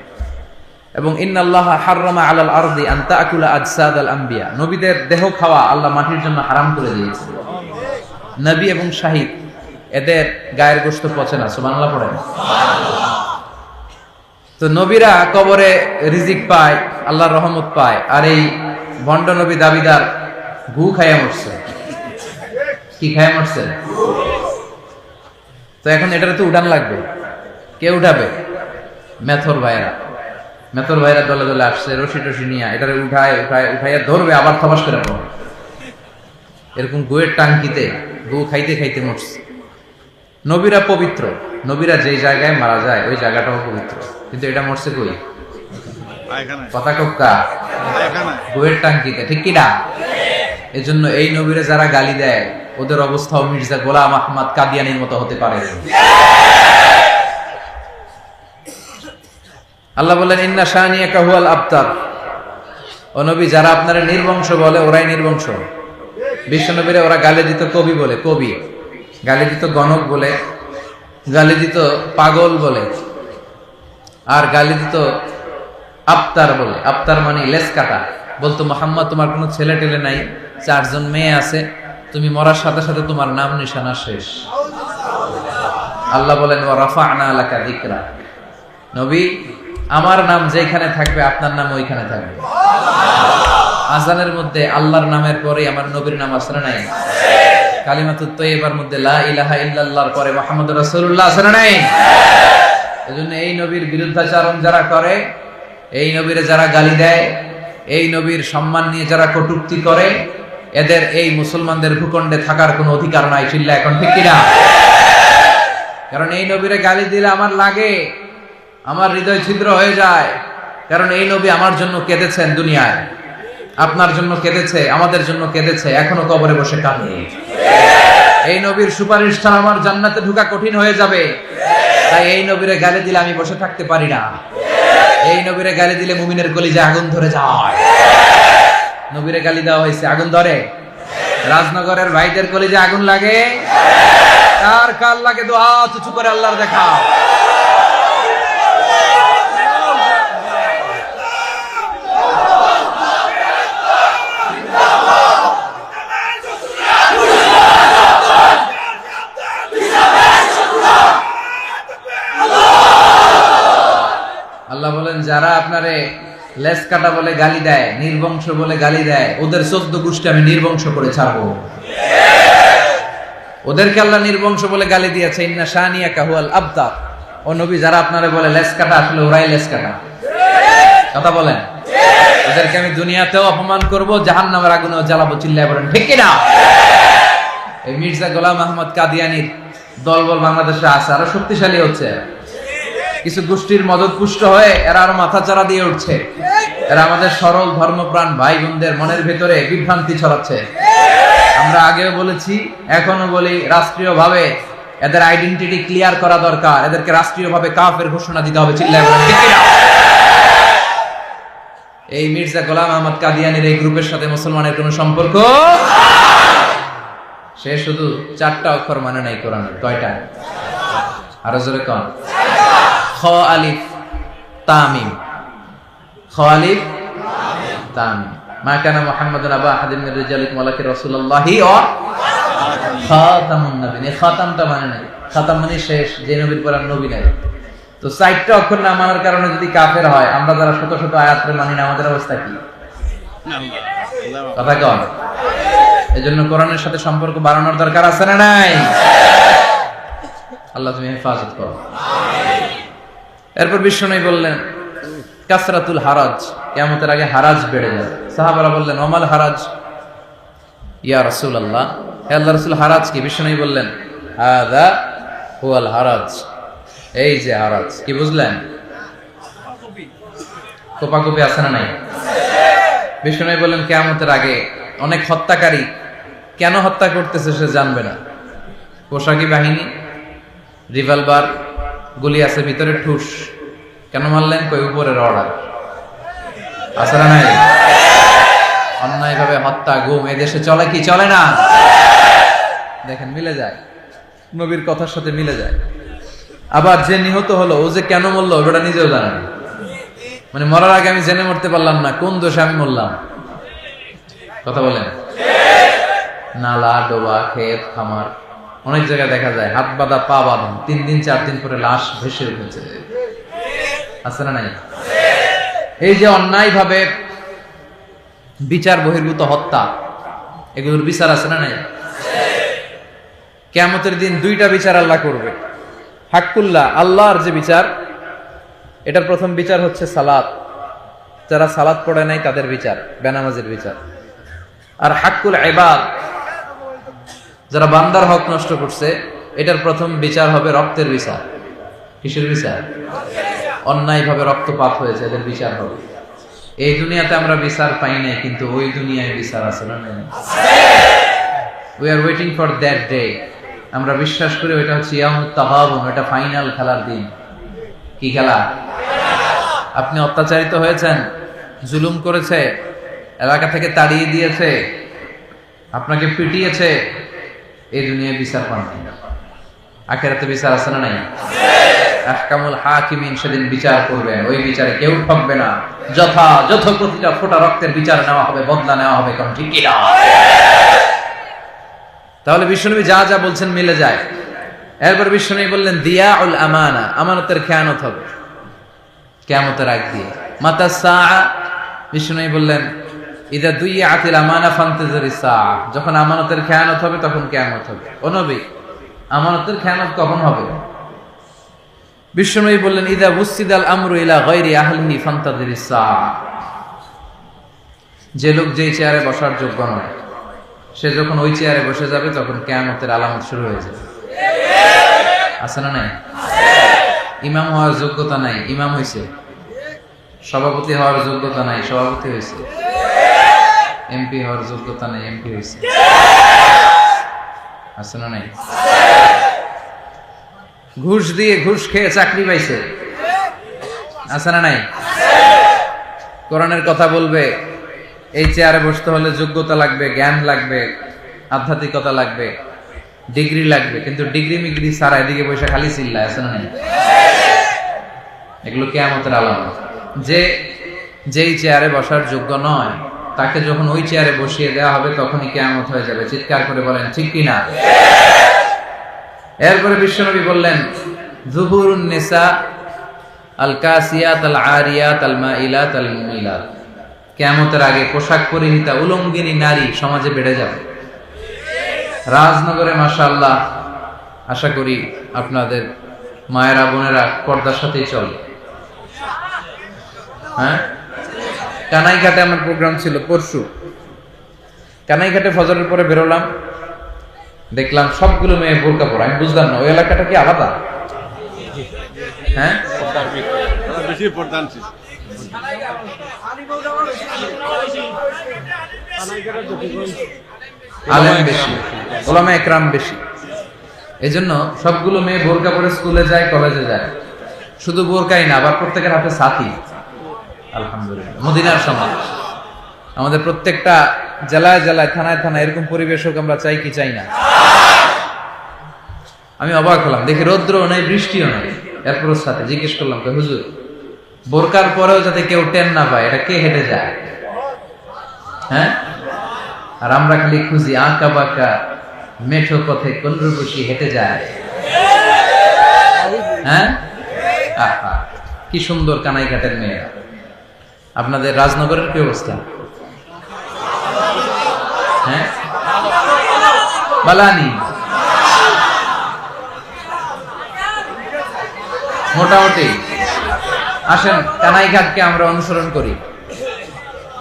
এবং ইন্নাল্লাহা হাররামা আলাল আরদি আন তাকুলা আজসাদাল আম্বিয়া, নবীদের দেহ খাওয়া আল্লাহ মাটির জন্য হারাম করে দিয়েছে। নবী এবং শাহিদ এদের গায়ের গোশত পচে না। সুবহানাল্লাহ পড়েন। তো নবীরা কবরে রিজিক পায়, আল্লাহর রহমত পায়, আর এই ভণ্ড নবী দাবিদার গু খাইয়া মরছে। কি খাইয়া মরছে? তো এখন এটার তো উঠান লাগবে। কে উঠাবে? মেথর ভাইরা দলে দলে আসছে, রশি টসি নিয়ে এটারে উঠাইয়া ধরবে, আবার থবাস করে পড়বে। এরকম গুয়ের টাঙ্কিতে গু খাইতে খাইতে মরছে। নবীরা পবিত্র, নবীরা যেই জায়গায় মারা যায় ওই জায়গাটাও পবিত্র, কিন্তু এটা মরছে কই? কথা কক্কা গুয়ের টাঙ্কিতে, ঠিক কিনা? এজন্য এই নবীরা যারা গালি দেয় ওদের অবস্থাও মির্জা গোলাম আহমদ কাদিয়ানির মতো হতে পারে। আল্লাহ বলেন ইন্না শানিয়াকা হুয়াল আবতার। ও নবী, যারা আপনারা নির্বংশ বলে ওরাই নির্বংশ। বিশ্ব নবীরা ওরা গালি দিত কবি বলে, কবি গালি দিত, গণক বলে গালি দিত, পাগল বলে, আর গালি দিত আবতার বলে। আবতার মানে লেস কাটা। বলতো মুহাম্মদ তোমার কোনো ছেলে টেলে নাই, 4 জন মেয়ে আছে, তুমি মরার সাথে সাথে তোমার নাম নিশানা শেষ। আল্লাহ বলেন ওয়া রাফা'না লাকা যিকরা। নবী, আমার নাম যেখানে থাকবে আপনার নাম ওইখানে থাকবে। আজানের মধ্যে আল্লাহর নামের পরে আমার নবীর নাম আছে না নাই? কালিমাতুত তাইয়্যিবার মধ্যে লা ইলাহা ইল্লাল্লাহর পরে মুহাম্মদুর রাসূলুল্লাহ আছে না নাই? এজন্য এই নবীর বিরুদ্ধাচরণ যারা করে, এই নবীরে যারা গালি দেয়, এই নবীর সম্মান নিয়ে যারা কটূক্তি করে, এদের এই মুসলমানদের ভূখণ্ডে থাকার কোনো অধিকার নাই। চিল্লা এখন ঠিক কিনা? কারণ এই নবীরে গালি দিলে আমার লাগে, আমার হৃদয় ছিদ্র হয়ে যায়। কারণ এই নবী আমার জন্য কেঁদেছেন দুনিয়ায়, আপনার জন্য কেঁদেছে, আমাদের জন্য কেঁদেছে, এখনো কবরে বসে কাঁদে। এই নবীর সুপারিশ ছাড়া আমার জান্নাতে ঢোকা কঠিন হয়ে যাবে। তাই এই নবীরে গালি দিলে আমি বসে থাকতে পারি না। এই নবীরে গালি দিলে মুমিনের কলিজায় আগুন ধরে যায়। নবীরে গালি দেওয়া হয়েছে, আগুন ধরে? রাজনগরের ভাইদের কলিজায় আগুন লাগে? কার কার লাগে? দোয়া উঁচু করে আল্লাহর দেখা। আল্লাহ বলেন যারা আপনারে লেস কাটা বলে গালি দেয়, নির্বংশ বলে গালি দেয়, ওদের 14 গোষ্ঠী আমি নির্বংশ করে ছাড়বো। ওদেরকে আল্লাহ নির্বংশ বলে গালি দিয়েছে। ইন্না শানিয়াকা হুয়াল আবতার। ও নবী, যারা আপনারে বলে লেস কাটা, আসলে ওরাই লেস কাটা। কথা বলেন? ওদেরকে আমি দুনিয়াতেও অপমান করব, জাহান্নামের আগুনেও জ্বালাবো। চিল্লায় বলেন ঠিক কিনা? এই মির্জা গোলাম আহমদ কাদিয়ানির দলবল বাংলাদেশে আছে, আরো শক্তিশালী হচ্ছে। কিছু গোষ্ঠীর মদত পুষ্ট হয়ে এরা আরো মাথা চারা দিয়ে উঠছে। এরা আমাদের সরল ধর্মপ্রাণ ভাই বোনদের মনের ভেতরে বিভ্রান্তি ছড়াচ্ছে। আমরা আগেও বলেছি, এখনো বলি, রাষ্ট্রীয়ভাবে এদের আইডেন্টিটি ক্লিয়ার করা দরকার। এদেরকে রাষ্ট্রীয়ভাবে কাফের ঘোষণা দিতে হবে। চিল্লায় বলেন ঠিক কিনা? এই মির্জা গোলাম আহমদ কাদিয়ানির এই গ্রুপের সাথে মুসলমানের কোনো সম্পর্ক? সে শুধু 4টা অক্ষর মানে নাই কোরআনের। কয়টা? আরো জোরে কোন? খ আলিফ তামিম। খ আলিফ তামিম। মা কানা মুহাম্মাদুন আবা আহাদিন মির রিজালিকুম ওয়ালাকিন রাসূলুল্লাহি ওয়া খাতামুন নবিয়্যিন। খাতামটা মানে নাই। খাতাম মানে শেষ, যে নবীর পর আর নবী নাই। তো 4টা অক্ষর না মানার কারণে যদি কাফের হয়, আমরা যারা শত শত আয়াতরে মানি না, আমাদের অবস্থা কি? কথা কন। এজন্য কোরআনের সাথে সম্পর্ক বাড়ানোর দরকার আছে না নাই? আল্লাহ তুমি হেফাজত করো। এরপর বিশ্বনবী বললেন কাসরাতুল হারাজ, কিয়ামতের আগে হারাজ বেড়ে যাবে। সাহাবারা বললেন ওমাল হারাজ ইয়া রাসূলুল্লাহ, হে আল্লাহর রাসূল হারাজ কি? বিশ্বনবী বললেন হাযা হুয়াল হারাজ, এই যে হারাজ। কি বুঝলেন? কোপাকুপি আছে না নাই? বিশ্বনবী বললেন কিয়ামতের আগে অনেক হত্যাকারী কেন হত্যা করতেছে সে জানবে না। পোশাকি বাহিনী, রিভলভার, গুলি আছে ভিতরে, ঠুস। কেন মারলেন? কই উপরের অর্ডার আছে না নাই? অন্যায় ভাবে হত্যা, গুম এই দেশে চলে কি চলে না? দেখেন মিলে যায়, নবীর কথার সাথে মিলে যায়। আবার যে নিহত হলো ও যে কেন মরলো ওটা নিজেও জানে না। মানে মরার আগে আমি জেনে মরতে পারলাম না কোন দোষে আমি মরলাম। কথা বলেন? নালা, ডোবা, ক্ষেত, খামার, অনেক জায়গায় দেখা যায় হাত বাঁধা, পা বাঁধা, 3 দিন 4 দিন পরে লাশ ভেসে উঠেছে। আছে না নাই? এই যে অন্যায় ভাবে বিচার বহির্ভূত হত্যা, এগুলোর বিচার আছে না নাই? কিয়ামতের দিন দুইটা বিচার আল্লাহ করবে। হাক্কুল্লাহ, আল্লাহর যে বিচার, এটার প্রথম বিচার হচ্ছে সালাত। যারা সালাত পড়ে নাই তাদের বিচার, বেনামাজের বিচার। আর হাক্কুল ইবাদ, যারা বান্দার হক নষ্ট করছে, এটার প্রথম বিচার হবে রক্তের বিচার। কিসের বিচার? অন্যায়ভাবে রক্তপাত হয়েছে, এদের বিচার হবে। এই দুনিয়াতে আমরা বিচার পাই নাই, কিন্তু ওই দুনিয়ায় বিচার আছে না? We are waiting for that day. আমরা বিশ্বাস করি ওইটা হচ্ছে ইয়াউমুত তাগাবুন, ওইটা ফাইনাল খেলার দিন। কি খেলা? আপনি অত্যাচারিত হয়েছেন, জুলুম করেছে, এলাকা থেকে তাড়িয়ে দিয়েছে, আপনাকে পিটিয়েছে, এই দুনিয়ায় বিচার পান না। আখিরাতে বিচার আছে না নাই? আহকামুল হাকিমিন সেদিন বিচার করবেন, ওই বিচারে কেউ ঠকবে না। যথাযথ প্রতিটা ফোঁটা রক্তের বিচার নেওয়া হবে, বদলা নেওয়া হবে। কোন ঠিক কিনা? তাহলে বিশ্বনবী যা যা বলছেন মিলে যায়। এরপর বিশ্বনবী বললেন দিয়াউল আমানা, আমানতের খেয়ানত হবে কিয়ামতের আগ দিয়ে। মাতা সাআ, বিশ্বনবী বললেন ইদা দুইয়াতিল আমানা ফান্তাজিরিস সাআ, যখন আমানতের খেয়ানত হবে তখন কিয়ামত হবে। ও নবী, আমানতের খেয়ানত কখন হবে? বিশ্বনবী বললেন ইদা বুসিদাল আমরু ইলা গায়রি আহলিহি ফান্তাজিরিস সাআ, যে লোক যেই চেয়ারে বসার যোগ্য নয়, সে যখন ওই চেয়ারে বসে যাবে তখন কিয়ামতের আলামত শুরু হয়ে যাবে। আছে না নাই? ইমাম হওয়ার যোগ্যতা নাই, ইমাম হইছে। সভাপতি হওয়ার যোগ্যতা নাই, সভাপতি হইছে। এমপি হওয়ার যোগ্যতা নাই, এমপি হইছে। আছে না নাই? ঘুষ দিয়ে, ঘুষ খেয়ে চাকরি পাইছে। আছে না নাই? কোরআনের কথা বলবে, এই চেয়ারে বসতে হলে যোগ্যতা লাগবে, জ্ঞান লাগবে, আধ্যাত্মিকতা লাগবে, ডিগ্রি লাগবে। কিন্তু ডিগ্রি মিগ্রি ছাড়া এদিকে বসে খালি চিল্লায়। আছে না নাই? এগুলো কিয়ামতের আলামত। যেই চেয়ারে বসার যোগ্য নয়, তাকে যখন ওই চেয়ারে বসিয়ে দেওয়া হবে তখনই কিয়ামত হয়ে যাবে। চিৎকার করে বলেন ঠিক কিনা? এরপরে বিশ্বনবী বললেন যুহুরুন নিসা আল কাসিয়াত আল আরিয়াত আল মাইলাত আল মুমিলাত, কিয়ামতের আগে পোশাক পরিহিতা উলঙ্গিনী নারী সমাজে বেড়ে যাবে। রাজনগরে মাশাআল্লাহ, আশা করি আপনাদের মায়েরা বোনেরা পর্দার সাথেই চলে। হ্যাঁ, কানাইঘাটে আমার প্রোগ্রাম ছিল পরশু। কানাইঘাটে ফজরের পরে বেরোলাম, দেখলাম সবগুলো মেয়ে বোরকা পরা। আমি বুঝলাম না ওই এলাকাটা কি আলাদা? হ্যাঁ, আলেম বেশি, ওলামা একরাম বেশি, এই জন্য সবগুলো মেয়ে বোরকা পরে স্কুলে যায়, কলেজে যায়। শুধু বোরকাই না, আবার প্রত্যেকের হাতে সাথী। আলহামদুলিল্লাহ, মদিনার সমাজ। আমাদের প্রত্যেকটা জেলায় জেলায়, থানায় থানায় এরকম পরিবেশ হোক, আমরা চাই কি চাই না? আমি অবাক হলাম, দেখি রৌদ্রও নেই, বৃষ্টিও নেই, এরপরও সাথে। জিজ্ঞেস করলাম হুজুর, বোরকার পরেও যাতে কেউ টেন না পায়, এটা কে হেঁটে যায়? হ্যাঁ, আর আমরা খালি খুঁজি আঁকা বাঁকা মেঠো পথে কোন রূপসী হেঁটে যায়। হ্যাঁ, আহা কি সুন্দর কানাইঘাটের মেয়েরা। আপনাদের রাজনগরের কি অবস্থা? হ্যাঁ, বালানি মোটামুটি। আসেন কানাইঘাটকে আমরা অনুসরণ করি।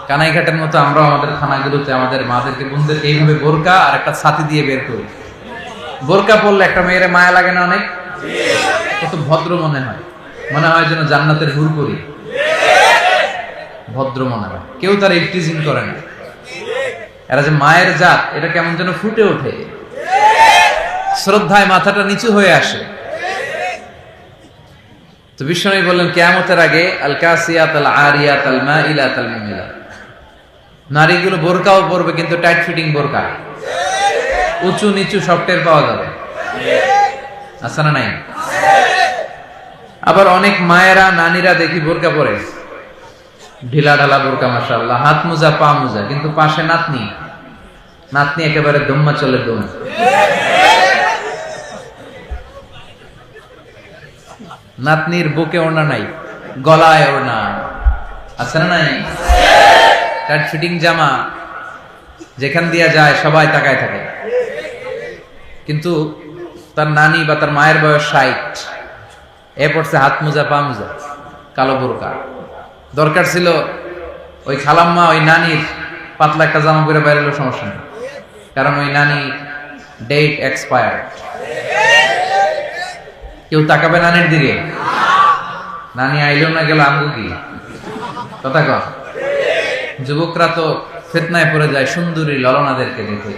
কানাইঘাটের মতো আমরা আমাদের থানাগুলোতে আমাদের মাদেরকে, বোনদেরকে এইভাবে বোরকা আর একটা ছাতি দিয়ে বের করি। বোরকা পরলে একটা মেয়ের মায়া লাগে না অনেক? কত ভদ্র মনে হয়, মনে হয় যেন জান্নাতের হুর করি। ভদ্র মনে হয়, কেউ তার ইফটিজিং করে না। এরা যে মায়ের জাত, এটা কেমন যেন ফুটে ওঠে, শ্রদ্ধায় মাথাটা নিচু হয়ে আসে। তো বিশ্বনবী বললেন কিয়ামতের আগে আল কাসিয়াত আল আরিয়াত আল মাইলাত আল মুমিলাত, নারীগুলো বোরকাও পরবে, কিন্তু টাইট ফিটিং বোরকা, উঁচু নিচু সব টের পাওয়া যাবে। আছে না নাই? আবার অনেক মায়েরা, নানীরা দেখি বোরকা পরে, ঢিলা ঢালা বোরকা, মাশাআল্লাহ, হাত মোজা, পা মোজা, কিন্তু পাশে নাতনি, নাতনি একেবারে দম্মা চলে দম। নাতনির বুকে ওড়না নাই, গলায় ওড়না। আছে না নাই? টাইট ফিটিং জামা যেখান দিয়া যায় সবাই তাকায় থাকে, কিন্তু তার নানি বা তার মায়ের বয়স 60, এ পড়ছে হাত মোজা পা মোজা কালো বোরকা। দরকার ছিল ওই খালাম্মা ওই নানির পাতলা একটা জামা পরে বাইরেও সমস্যা নেই, কারণ ওই নানি ডেট এক্সপায়ার্ড। কেউ তাকাবে নানির দিকে? নানি আইলেও না গেল আমগো কি কথা কর। যুবকরা তো ফিতনায় পড়ে যায় সুন্দরী ললনাদেরকে দেখে,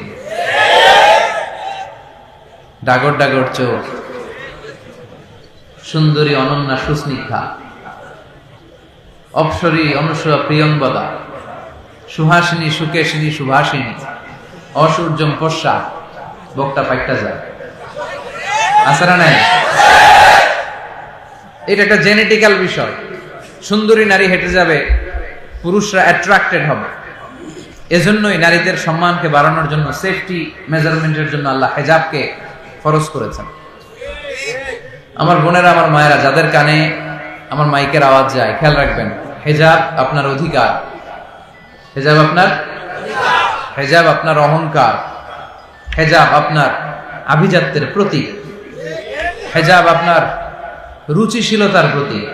ডাগর ডাগর চোখ, সুন্দরী অনন্যা সুস্নিগ্ধা, অপসরী অনুসরা প্রিয়ঙ্গদা, সুহাসিনী সুকেশিনী সুভাষিনী, অসূর্যম পশ্চা, বকটা পাইটা যায়। আছে না নাই? এটা একটা জেনেটিক্যাল বিষয়। সুন্দরী নারী হেঁটে যাবে, পুরুষরা অ্যাট্রাক্টেড হবে। এজন্যই নারীদের সম্মানকে বাড়ানোর জন্য, সেফটি মেজারমেন্টের জন্য আল্লাহ হিজাবকে ফরজ করেছেন। আমার বোনেরা, আমার মায়েরা, যাদের কানে আমার মাইকের আওয়াজ যায়, খেয়াল রাখবেন, হিজাব আপনার অধিকার, হিজাব আপনার, হিজাব আপনার অহংকার, হিজাব আপনার আভিজাত্যের প্রতীক, হিজাব আপনার রুচিশীলতার প্রতীক।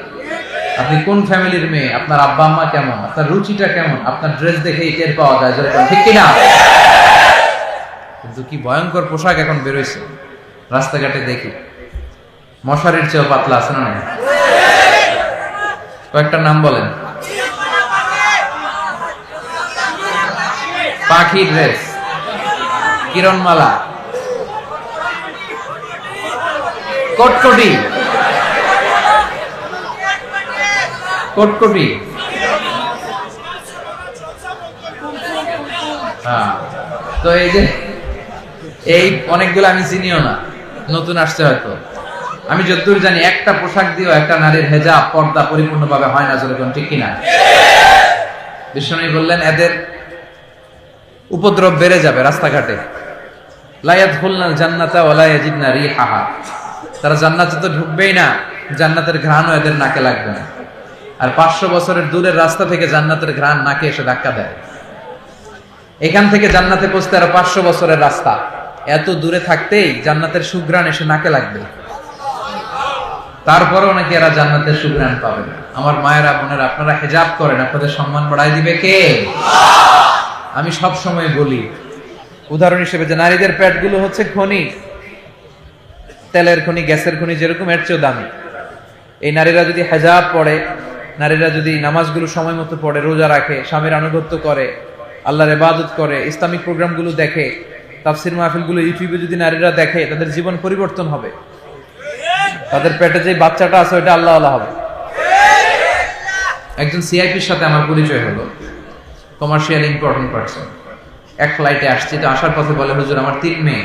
আপনি কোন ফ্যামিলির মেয়ে, আপনার আব্বা আম্মা কেমন, আপনার রুচিটা কেমন, আপনার ড্রেস দেখেই টের পাওয়া যায়, ঠিক কিনা? কিন্তু কি ভয়ঙ্কর পোশাক এখন বেরোইছে, রাস্তাঘাটে দেখি মশারির চেয়েও পাতলা, আছে না? কয়েকটা নাম বলেন। পাখি ড্রেস, কিরণমালা, কটকটি, কটকটি, হ্যাঁ। তো এই যে এই অনেকগুলো আমি চিনিও না, নতুন আসছে হয়তো। আমি যতদূর জানি একটা পোশাক দিয়েও একটা নারীর হেজাব পর্দা পরিপূর্ণভাবে হয় না, যেরকম, ঠিক কিনা? বিশ্বনবী বললেন এদের উপদ্রব বেড়ে যাবে রাস্তাঘাটে। লা ইয়াদখুলনাল জান্নাতা ওয়া লা ইয়াজিদনা রিহাহা, তারা জান্নাতে তো ঢুকবেই না, জান্নাতের ঘ্রাণও এদের নাকে লাগবে না। আর 500 বছরের দূরের রাস্তা থেকে জান্নাতের ঘ্রাণ নাকে এসে ধাক্কা দেয়। এখান থেকে জান্নাতে পৌঁছতে আরো 500 বছরের রাস্তা, এত দূরে থাকতেই জান্নাতের সুঘ্রাণ এসে নাকে লাগবে, তারপরেও নাকি এরা জান্নাতের সুঘ্রাণ পাবে না। আমার মায়েরা, বোনেরা, আপনারা হিজাব করেন, আপনাদের সম্মান বাড়াই দিবে কে? আমি সব সময় বলি উদাহরণ হিসেবে যে নারীদের পেটগুলো হচ্ছে খনি, তেলের খনি, গ্যাসের খনি, যেরকম এর চেয়েও দামি। এই নারীরা যদি হিজাব পড়ে, নারীরা যদি নামাজগুলো সময় মতো পড়ে, রোজা রাখে, স্বামীর আনুগত্য করে, আল্লাহর ইবাদত করে, ইসলামিক প্রোগ্রামগুলো দেখে, তাফসির মাহফিলগুলো ইউটিউবে যদি নারীরা দেখে, তাদের জীবন পরিবর্তন হবে। তাদের পেটে যে বাচ্চাটা আছে ওইটা আল্লাহ আল্লাহ হবে। একজন সিআইপির সাথে আমার পরিচয় হলো, কমার্শিয়াল ইম্পর্টেন্ট পারসন। এক ফ্লাইটে আসছি, তো আসার পথে বলে, হুজুর আমার 3 মেয়ে,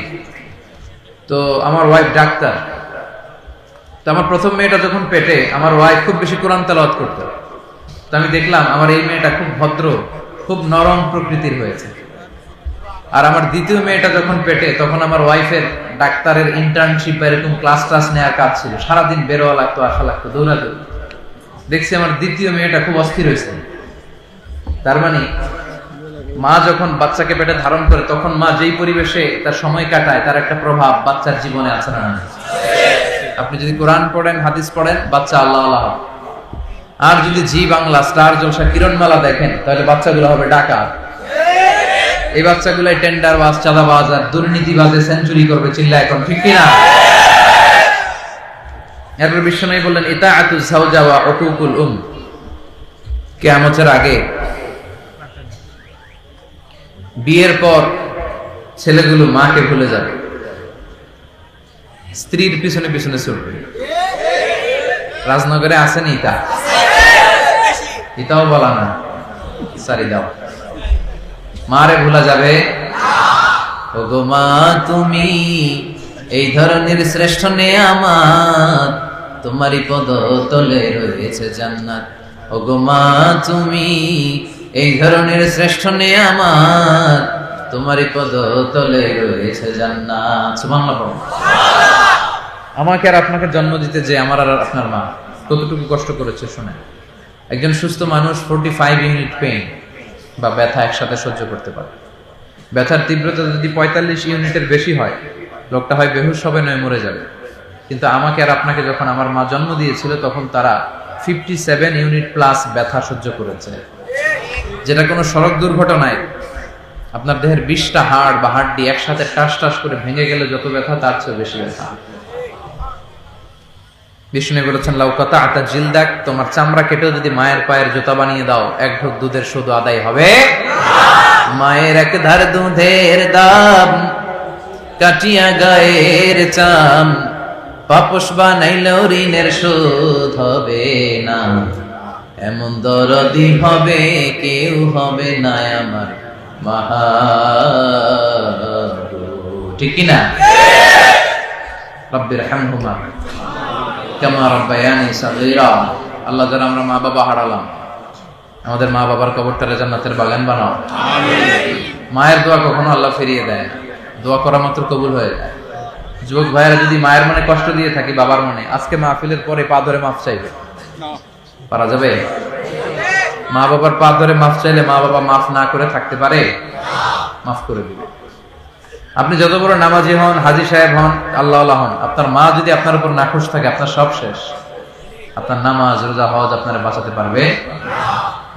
তো আমার ওয়াইফ ডাক্তার। তো আমার প্রথম মেয়েটা যখন পেটে, আমার ওয়াইফ খুব বেশি কোরআন তেলাওয়াত করতো। তো আমি দেখলাম আমার এই মেয়েটা খুব ভদ্র, খুব নরম প্রকৃতির হয়েছে। আর আমার দ্বিতীয় মেয়েটা যখন পেটে, তখন আমার ওয়াইফের ডাক্তারের ইন্টার্নশিপ বা এরকম ক্লাস নেওয়ার কাজ ছিল, সারাদিন বেরোয়া লাগতো, আসা লাগতো, দৌড়াদৌড়ি। দেখছি আমার দ্বিতীয় মেয়েটা খুব অস্থির হয়েছে। তার মানে মা যখন বাচ্চাকে পেটে ধারণ করে, তখন মা যেই পরিবেশে তার সময় কাটায়, তার একটা প্রভাব বাচ্চার জীবনে আছে না? আপনি যদি কোরআন পড়েন, হাদিস পড়েন, বাচ্চা আল্লাহ আল্লাহ হবে। আর যদি জি বাংলা, স্টার জলসা, কিরণমালা দেখেন, তাহলে বাচ্চাগুলো হবে ডাকাত। এই বাচ্চাগুলাই টেন্ডার বাজ, চাঁদাবাজ আর দুর্নীতিবাজে সেঞ্চুরি করবে, চিল্লা এখন, ঠিক কিনা? এরপর বিশ্বনবী বললেন, ইতাআতুজ যাওজা ওয়া উকুকুল কিয়ামতের আগে, বিয়ের পর ছেলেগুলো মাকে ভুলে যাবে, স্ত্রীর পিছনে পিছনে ছুটবে। রাজনগরে আসেনি তা, এটাও বলা না, সারি দাও, মারে ভুলা যাবে। ওগো মা তুমি এই ধরনের শ্রেষ্ঠ নেয়ামত, তোমারই পদ তলে রয়েছে জান্নাত। ওগো মা তুমি এই ধরনের শ্রেষ্ঠ নেয়ামত, তোমারই পদ তলে রয়েছে জান্নাত। সুবহানাল্লাহ। আমাকে আর আপনাকে জন্ম দিতে যে আমার আর আপনার মা কতটুকু কষ্ট করেছে শুনে। একজন সুস্থ মানুষ 45 ইউনিট পেইন, বা ব্যথা একসাথে সহ্য করতে পারে। ব্যথার তীব্রতা যদি 45 ইউনিটের বেশি হয়, লোকটা হয় বেহুশ হবে, নয় মরে যাবে। কিন্তু আমাকে আর আপনাকে যখন আমার মা জন্ম দিয়েছিল, তখন তারা 57 ইউনিট প্লাস ব্যথা সহ্য করেছে, যেটা কোনো সড়ক দুর্ঘটনায় আপনার দেহের 20টা হাড় বা হাড্ডি একসাথে টাস টাস করে ভেঙে গেলে যত ব্যথা, তার চেয়ে বেশি ব্যথা। বিষ্ণু বলেছেন, লাউ কাতা'তা জিলদাক, তোমার চামড়া কেটেও যদি মায়ের পায়ের জুতা বানিয়ে দাও, এক ঢোক দুধের শুধু আদায় হবে। মায়ের এক ধার দুধের দাম, কাটিয়া গায়ের চাম, পাপস বানাইলেও ঋণের শোধ হবে না। এমন দরদি হবে কেউ হবে না আমার ঠিক কিনা? রব্বির হামহুমা কামা রাব্বায়ানি সাগীরা। আল্লাহ, যারা আমরা মা বাবা হারালাম, আমাদের মা বাবার কবরটারে জান্নাতের বাগান বানাও। মায়ের দোয়া কখনো আল্লাহ ফিরিয়ে দেয় না, দোয়া করা মাত্র কবুল হয়ে যায়। যুবক ভাইয়েরা যদি মায়ের মনে কষ্ট দিয়ে থাকি, বাবার মনে, আজকে মাহফিলের পরে পা ধরে মাফ চাইবে, পারা যাবে? মা বাবার পা ধরে মাফ চাইলে মা বাবা মাফ না করে থাকতে পারে? মাফ করে দিবে। আপনি যত বড় নামাজি হন, হাজী সাহেব হন, আল্লাহ হন, আপনার মা যদি আপনার উপর নাখুশ থাকে, আপনার সব শেষ। আপনার নামাজ, রোজা, হজ আপনারা বাঁচাতে পারবে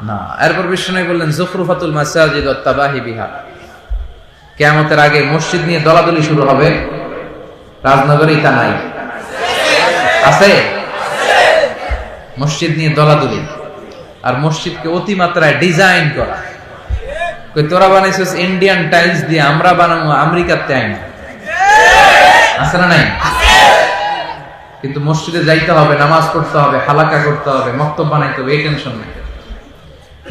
না। এরপর বিষ্ণু বললেন, যুখরুফাতুল মাসাজিদ ওয়াত তাবাহি বিহা, কিয়ামতের আগে মসজিদ নিয়ে দলাদলি শুরু হবে। রাজনগরে তা নাই? আছে? মসজিদ নিয়ে দলাদলি, আর মসজিদকে অতিমাত্রায় ডিজাইন করা। কই তোরা বানাইছিস ইন্ডিয়ান টাইলস দিয়ে, আমরা বানাবো আমেরিকার টাইম। আছে না নাই? কিন্তু মসজিদে যাইতে হবে, নামাজ পড়তে হবে, হালাকা করতে হবে, মক্তব বানাইতে হবে, এই টেনশন নেই।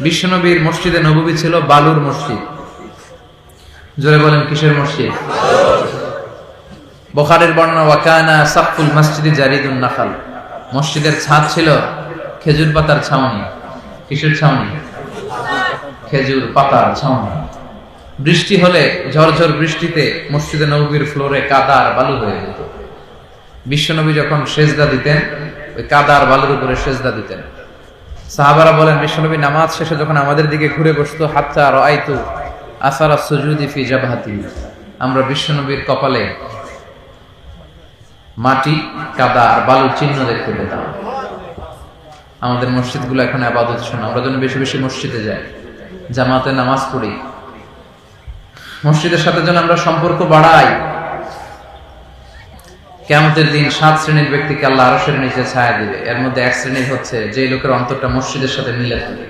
বিশ্বনবীর মসজিদে নববী ছিল বালুর মসজিদ। জোরে বলেন, কিসের মসজিদ? বুখারীর বর্ণনা, ওয়াকানা সাকফুল মসজিদি জারিদুন নাখাল, মসজিদের ছাদ ছিল খেজুর পাতার ছাউনি। কিসের ছাউনি? খেজুর পাতার ছাউনি। বৃষ্টি হলে, ঝরঝর বৃষ্টিতে মসজিদে নববীর ফ্লোরে কাদা আর বালু হয়ে যেত। বিশ্বনবী যখন সেজদা দিতেন, ওই কাদা আর বালুর উপরে সেজদা দিতেন। সাহাবারা বলেন, বিশ্বনবী নামাজ শেষে যখন আমাদের দিকে ঘুরে বসতো, হাত্তা রাআইতু আসারা সুজুদি ফি জাবহাতি, আমরা বিশ্বনবীর কপালে মাটি, কাদা আর বালুর চিহ্ন দেখতে পেতাম। আমাদের মসজিদগুলো এখন ইবাদত শোনা, আমরা যেন বেশি বেশি মসজিদে যাই, জামাতে নামাজ পড়ি, মসজিদের সাথে যেন আমরা সম্পর্ক বাড়াই। কিয়ামতের দিন 7 শ্রেণীর ব্যক্তিকে আল্লাহ আরশের নিচে ছায়া দিবে। এর মধ্যে এক শ্রেণীর হচ্ছে যে লোকের অন্তরটা মসজিদের সাথে মিলে থাকে।